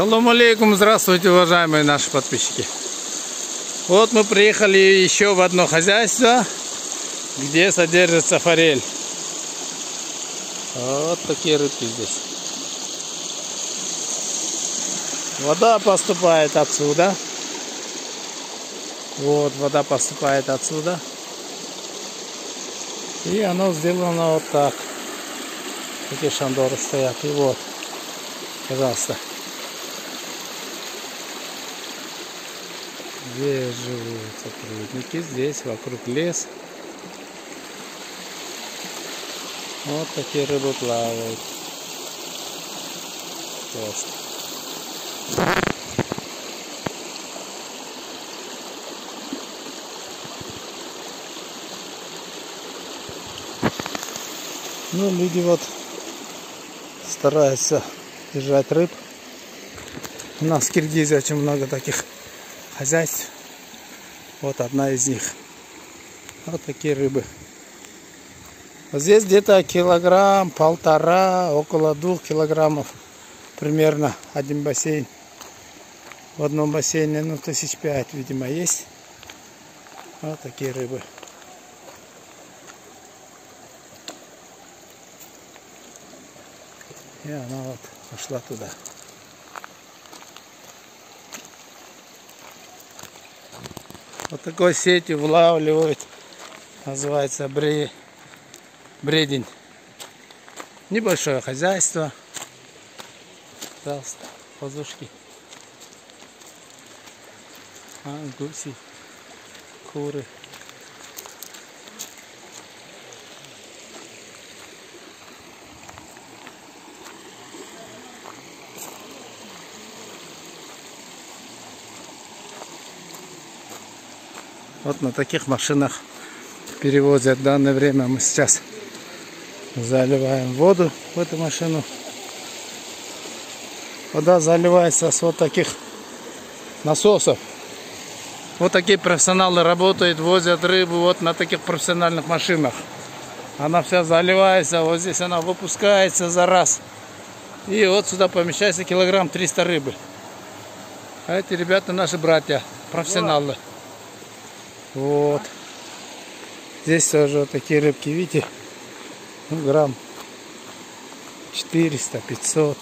Салам алейкум, здравствуйте, уважаемые наши подписчики. Вот мы приехали еще в одно хозяйство, где содержится форель. Вот такие рыбки здесь. Вода поступает отсюда. Вот вода поступает отсюда. И оно сделано вот так. Такие шандоры стоят. И вот, пожалуйста. Здесь живут сотрудники, здесь вокруг лес. Вот такие рыбы плавают. Просто. Ну, люди вот стараются держать рыб. У нас в Киргизии очень много таких хозяйств. Вот одна из них. Вот такие рыбы. Вот здесь где-то килограмм, полтора, около 2 килограммов примерно один бассейн. В одном бассейне, ну, 5 000, видимо, есть. Вот такие рыбы. И она вот пошла туда. Вот такой сетью вылавливают. Называется бредень. Небольшое хозяйство. Пожалуйста, позушки. Гуси, куры. Вот на таких машинах перевозят. В данное время мы сейчас заливаем воду в эту машину. Вода заливается с вот таких насосов. Вот такие профессионалы работают, возят рыбу вот на таких профессиональных машинах. Она вся заливается, вот здесь она выпускается за раз. И вот сюда помещается килограмм 300 рыбы. А эти ребята наши братья, профессионалы. Вот. Здесь тоже вот такие рыбки, видите? Ну, грамм 400-500.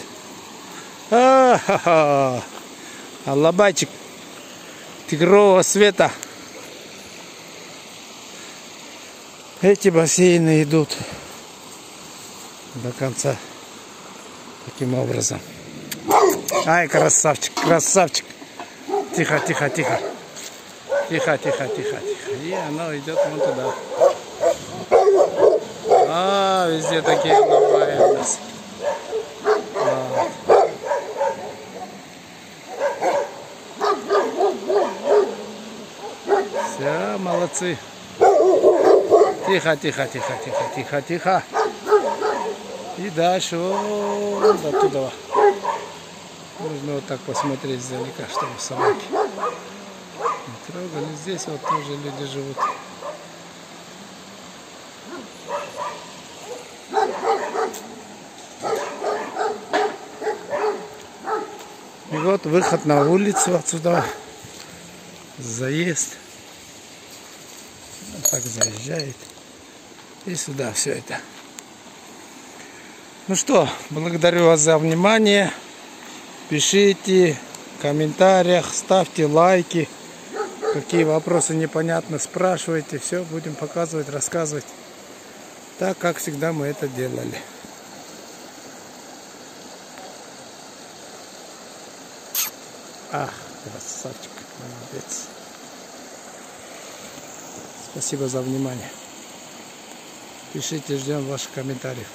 Аллабайчик тигрового цвета. Эти бассейны идут до конца таким образом. Ай, красавчик, красавчик. Тихо, тихо, тихо. Тихо, тихо, тихо, тихо. И оно идет вон туда. Везде такие лаваи у нас. Все, молодцы. Тихо, тихо, тихо, тихо, тихо, тихо. И дальше вот до туда. Нужно вот так посмотреть издалека, чтобы собаки не трогали. Здесь вот тоже люди живут. И вот выход на улицу отсюда. Заезд. Вот так заезжает. И сюда все это. Ну что, благодарю вас за внимание. Пишите в комментариях, ставьте лайки. Какие вопросы непонятно, спрашивайте. Все будем показывать, рассказывать. Так, как всегда мы это делали. Красавчик, молодец. Спасибо за внимание. Пишите, ждем ваших комментариев.